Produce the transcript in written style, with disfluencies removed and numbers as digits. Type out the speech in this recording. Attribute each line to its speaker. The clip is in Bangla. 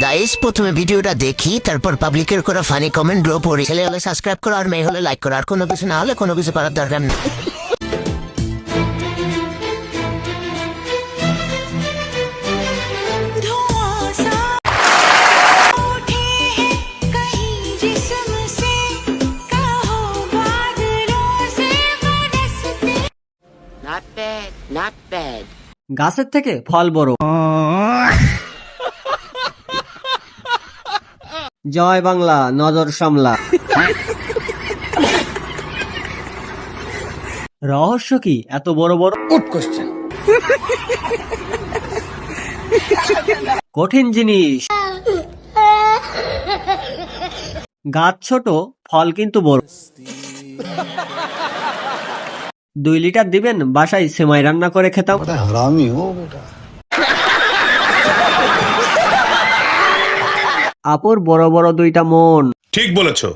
Speaker 1: গাইস প্রথমে ভিডিওটা দেখি, তারপর পাবলিকের করা ফানি কমেন্ট ড্র পড়ি। ছেলে হলে সাবস্ক্রাইব করো আর মেয়ে হলে লাইক করো, আর কোনো কিছু না হলে কোনো কিছু করার দরকার নেই।
Speaker 2: Not bad, not bad.
Speaker 3: গাছের থেকে ফল বড়। জয় বাংলা, নজর সামলা। রহস্য কি এত বড় বড়? কঠিন জিনিস। গাছ ছোট, ফল কিন্তু বড়। 2 লিটার দিবেন, বাসায় সেমাই রান্না করে খেতাম।
Speaker 4: हरामी हो बेटा।
Speaker 3: আপুর বড় বড় 2টা মন।
Speaker 5: ঠিক বলেছো।